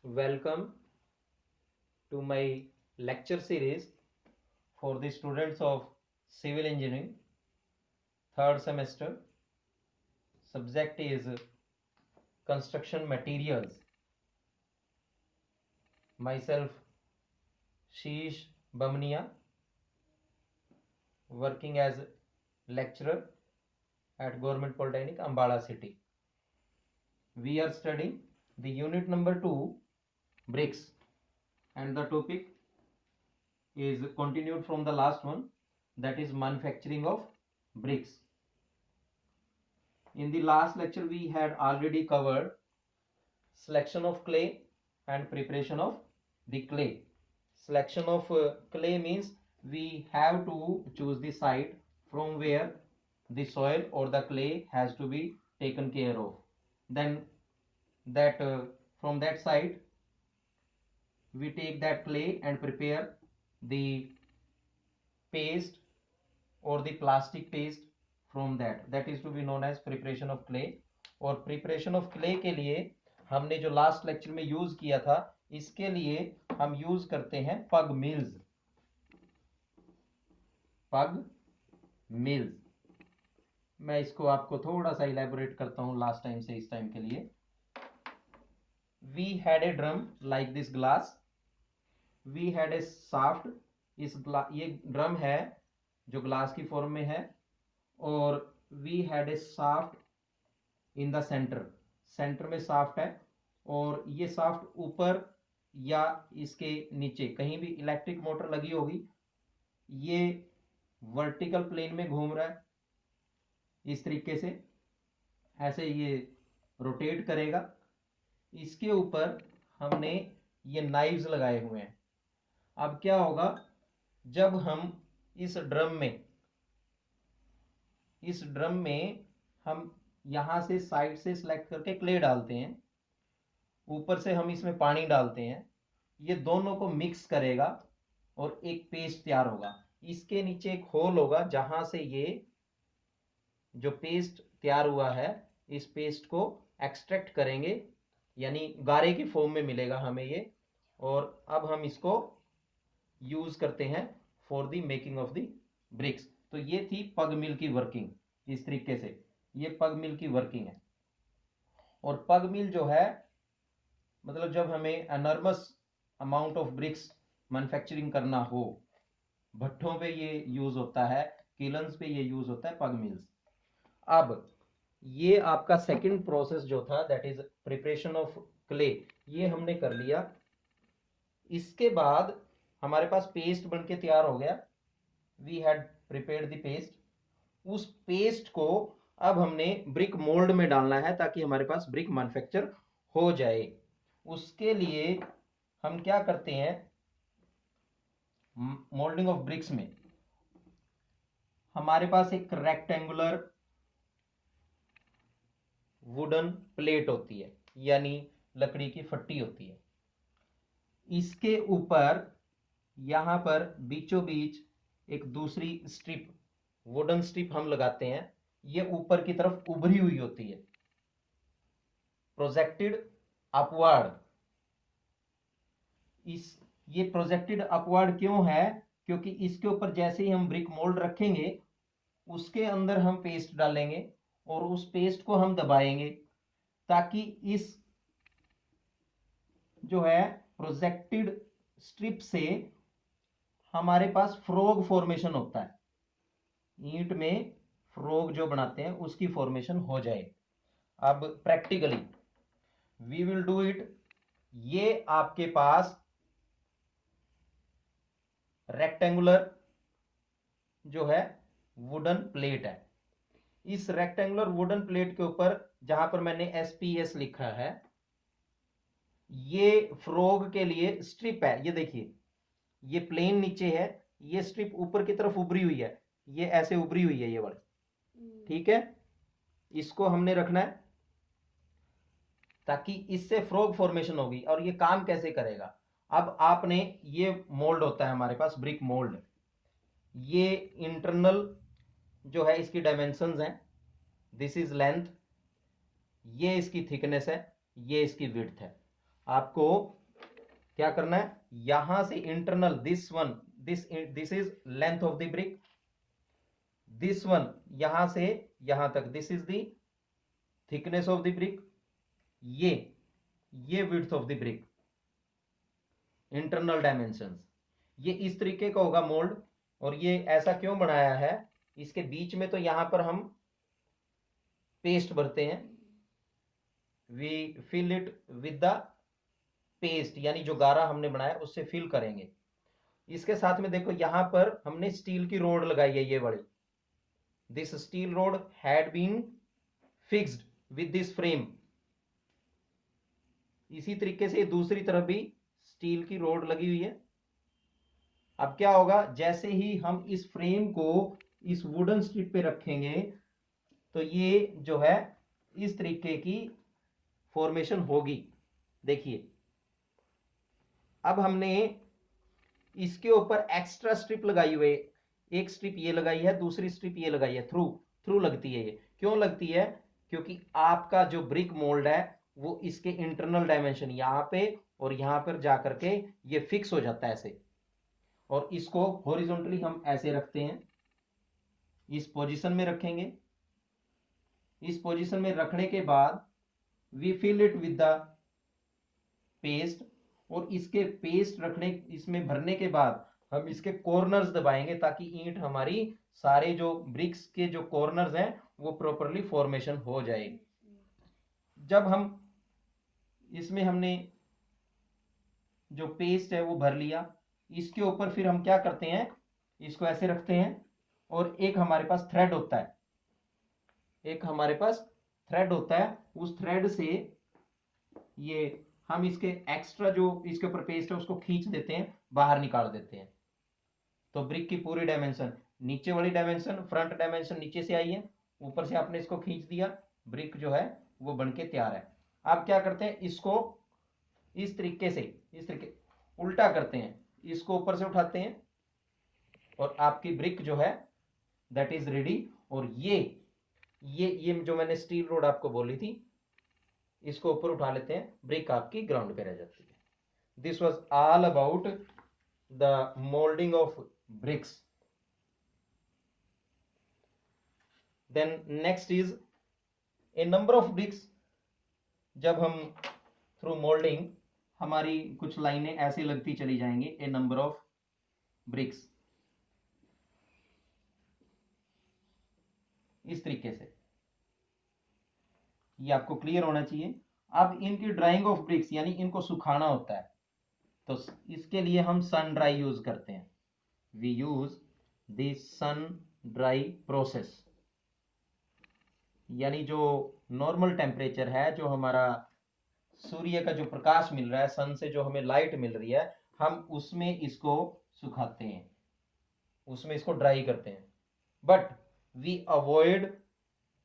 Welcome to my lecture series for the students of civil engineering third semester. Subject is construction materials. Myself Sheesh Bamnia, working as lecturer at Government Polytechnic Ambala City. We are studying the unit number 2, bricks, and the topic is continued from the last one, that is manufacturing of bricks. In the last lecture we had already covered selection of clay and preparation of the clay. Selection of clay means we have to choose the site from where the soil or the clay has to be taken care of. Then that from that site we take that clay and prepare the paste or the plastic paste from that is to be known as preparation of clay. और preparation of clay के लिए हमने जो last lecture में use किया था, इसके लिए हम यूज करते हैं पग मिल्स. पग मिल्स मैं इसको आपको थोड़ा सा इलेबोरेट करता हूं लास्ट टाइम से इस टाइम के लिए. We had a drum like this glass. We had a shaft. ये ड्रम है जो ग्लास की फॉर्म में है, और we had a shaft in the centre. Centre में साफ्ट है, और ये साफ्ट ऊपर या इसके नीचे कहीं भी इलेक्ट्रिक मोटर लगी होगी. ये वर्टिकल प्लेन में घूम रहा है इस तरीके से, ऐसे ये रोटेट करेगा. इसके ऊपर हमने ये नाइव्स लगाए हुए हैं. अब क्या होगा, जब हम इस ड्रम में हम यहां से साइड से सिलेक्ट करके क्ले डालते हैं, ऊपर से हम इसमें पानी डालते हैं, ये दोनों को मिक्स करेगा और एक पेस्ट तैयार होगा. इसके नीचे एक होल होगा जहां से ये जो पेस्ट तैयार हुआ है, इस पेस्ट को एक्सट्रैक्ट करेंगे, यानी गारे की फॉर्म में मिलेगा हमें ये, और अब हम इसको यूज करते हैं for the making of the bricks. तो ये थी पग मिल की वर्किंग. इस तरीके से ये पग मिल की वर्किंग है. और पग मिल जो है, मतलब जब हमें enormous amount of BRICS manufacturing करना हो, भट्ठों पे ये यूज होता है, किलन्स पे ये यूज होता है पग मिल्स. अब ये आपका सेकंड प्रोसेस जो था, that is preparation of clay, ये हमने कर लिया. इसके बाद हमारे पास पेस्ट बनके तैयार हो गया. We had prepared the paste. उस पेस्ट को अब हमने ब्रिक मोल्ड में डालना है ताकि हमारे पास ब्रिक मैन्युफैक्चर हो जाए. उसके लिए हम क्या करते हैं, मोल्डिंग ऑफ ब्रिक्स में हमारे पास एक रेक्टेंगुलर वुडन प्लेट होती है, यानी लकड़ी की फट्टी होती है. इसके ऊपर यहां पर बीचों बीच एक दूसरी स्ट्रिप, वुडन स्ट्रिप हम लगाते हैं. ये ऊपर की तरफ उभरी हुई होती है, प्रोजेक्टेड अपवर्ड. ये प्रोजेक्टेड अपवर्ड क्यों है, क्योंकि इसके ऊपर जैसे ही हम ब्रिक मोल्ड रखेंगे, उसके अंदर हम पेस्ट डालेंगे और उस पेस्ट को हम दबाएंगे, ताकि इस जो है प्रोजेक्टेड स्ट्रिप से हमारे पास फ्रॉग फॉर्मेशन होता है. ईंट में फ्रॉग जो बनाते हैं उसकी फॉर्मेशन हो जाए. अब practically we will do it. ये आपके पास रेक्टेंगुलर जो है वुडन प्लेट है. इस रेक्टेंगुलर वुडन प्लेट के ऊपर जहां पर मैंने SPS लिखा है, ये फ्रॉग के लिए स्ट्रिप है. ये देखिए, ये प्लेन नीचे है, ये स्ट्रिप ऊपर की तरफ उभरी हुई है, ये ऐसे उभरी हुई है ये वाली. ठीक है, इसको हमने रखना है ताकि इससे फ्रॉग फॉर्मेशन होगी. और ये काम कैसे करेगा, अब आपने, ये मोल्ड होता है हमारे पास, ब्रिक मोल्ड. ये इंटरनल जो है इसकी डायमेंशंस हैं. दिस इज लेंथ, ये इसकी थिकनेस है, ये इसकी विड्थ है. आपको क्या करना है, यहां से internal this one, this is length of the brick, this one यहां से यहां तक this is the thickness of the brick, ये width of the brick, internal dimensions. ये इस तरीके का होगा मोल्ड। और ये ऐसा क्यों बनाया है, इसके बीच में तो यहां पर हम पेस्ट भरते हैं, we fill it with the paste, यानी जो गारा हमने बनाया उससे फिल करेंगे। इसके साथ में देखो यहां पर हमने स्टील की रोड लगाई है, ये वाली, this steel rod had been fixed with this frame. इसी तरीके से दूसरी तरफ भी स्टील की रोड लगी हुई है। अब क्या होगा, जैसे ही हम इस फ्रेम को इस वुडन स्ट्रिप पे रखेंगे तो ये जो है इस तरीके की फॉर्मेशन होगी। देखिए अब हमने इसके ऊपर एक्स्ट्रा स्ट्रिप लगाई हुई है, एक स्ट्रिप ये लगाई है, दूसरी स्ट्रिप ये लगाई है, थ्रू थ्रू लगती है। ये क्यों लगती है, क्योंकि आपका जो ब्रिक मोल्ड है वो इसके इंटरनल डायमेंशन यहां पे और यहां पर जाकर के ये फिक्स हो जाता है ऐसे। और इसको हॉरिजॉन्टली हम ऐसे रखते हैं, इस पोजीशन में रखेंगे। इस पोजीशन में रखने के बाद we fill it with the paste, और इसके पेस्ट रखने इसमें भरने के बाद हम इसके कॉर्नर्स दबाएंगे ताकि ईंट हमारी सारे जो ब्रिक्स के जो कॉर्नर्स हैं वो प्रॉपरली फॉर्मेशन हो जाए। जब हम इसमें हमने जो पेस्ट है वो भर लिया, इसके ऊपर फिर हम क्या करते हैं, इसको ऐसे रखते हैं और एक हमारे पास थ्रेड होता है, एक हमारे पास थ्रेड होता है, उस थ्रेड से ये हम इसके एक्स्ट्रा जो इसके ऊपर पेस्ट है उसको खींच देते हैं, बाहर निकाल देते हैं। तो ब्रिक की पूरी डायमेंशन, नीचे वाली डायमेंशन फ्रंट डायमेंशन नीचे से आई है, ऊपर से आपने इसको खींच दिया, ब्रिक जो है वो बनके तैयार है। आप क्या करते हैं, इसको इस तरीके से, इस तरीके उल्टा करते हैं, इसको ऊपर से उठाते हैं और आपकी ब्रिक जो है दैट इज रेडी। और ये जो मैंने स्टील रोड आपको बोली थी, इसको ऊपर उठा लेते हैं, ब्रिक आपकी ग्राउंड पे रह जाती है। This was all about the moulding of bricks. Then next is a number of bricks. जब हम थ्रू मोल्डिंग हमारी कुछ लाइनें ऐसे लगती चली जाएंगी, ए नंबर ऑफ ब्रिक्स, इस तरीके से, ये आपको क्लियर होना चाहिए। अब इनकी ड्राइंग ऑफ ब्रिक्स यानी इनको सुखाना होता है, तो इसके लिए हम सन ड्राई यूज करते हैं, we use the sun dry process. यानी जो नॉर्मल टेम्परेचर है, जो हमारा सूर्य का जो प्रकाश मिल रहा है, सन से जो हमें लाइट मिल रही है, हम उसमें इसको सुखाते हैं, उसमें इसको ड्राई करते हैं। But we avoid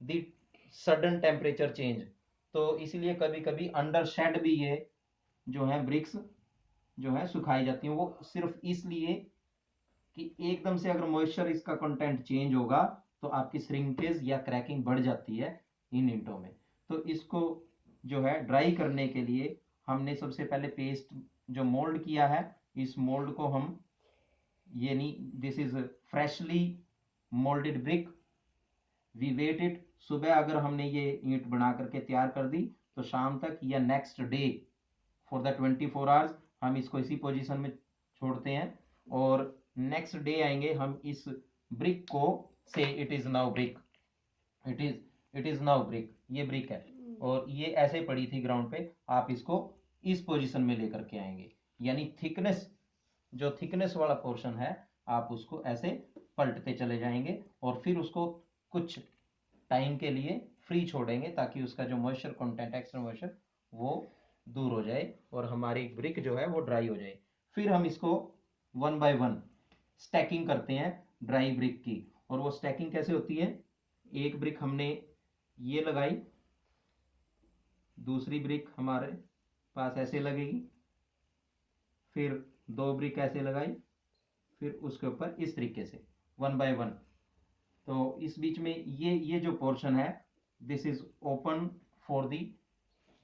the sudden temperature change, तो इसलिए कभी कभी अंडर शेड भी ये जो है ब्रिक्स जो है सुखाई जाती है, वो सिर्फ इसलिए कि एकदम से अगर मॉइस्चर इसका कंटेंट चेंज होगा तो आपकी श्रिंकेज या क्रैकिंग बढ़ जाती है इन ईंटों में। तो इसको जो है ड्राई करने के लिए हमने सबसे पहले पेस्ट जो मोल्ड किया है, इस मोल्ड को हम, ये नहीं, this is freshly moulded brick, we wet it. सुबह अगर हमने ये ईंट बना करके तैयार कर दी तो शाम तक या next day for the 24 hours हम इसको इसी पोजीशन में छोड़ते हैं। और नेक्स्ट डे आएंगे हम इस ब्रिक को से it is now brick, it is now brick, ये ब्रिक है और ये ऐसे पड़ी थी ग्राउंड पे, आप इसको इस पोजीशन में लेकर के आएंगे। यानी थिकनेस, जो थिकनेस वाला पोर्शन है आप उसको ऐसे पलटते चले जाएंगे और फिर उसको कुछ टाइम के लिए फ्री छोड़ेंगे ताकि उसका जो मॉइस्चर कंटेंट, एक्स्ट्रा मॉइस्चर, वो दूर हो जाए और हमारी ब्रिक जो है वो ड्राई हो जाए। फिर हम इसको वन बाय वन स्टैकिंग करते हैं ड्राई ब्रिक की। और वो स्टैकिंग कैसे होती है, एक ब्रिक हमने ये लगाई, दूसरी ब्रिक हमारे पास ऐसे लगेगी, फिर दो ब्रिक ऐसे लगाई, फिर उसके ऊपर इस तरीके से वन बाय वन। तो इस बीच में ये जो पोर्शन है this is open for the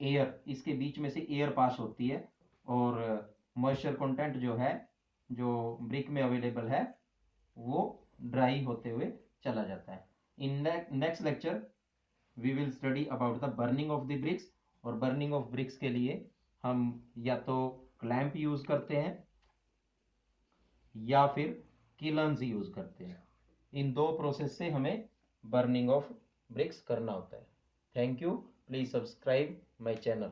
air, इसके बीच में से एयर पास होती है और मॉइस्चर कंटेंट जो है, जो ब्रिक में अवेलेबल है, वो ड्राई होते हुए चला जाता है। In next lecture we will study about the burning of the bricks. और बर्निंग ऑफ ब्रिक्स के लिए हम या तो क्लैंप यूज करते हैं या फिर किलन्स यूज करते हैं। इन दो प्रोसेस से हमें बर्निंग ऑफ ब्रिक्स करना होता है। Thank you. Please subscribe my channel.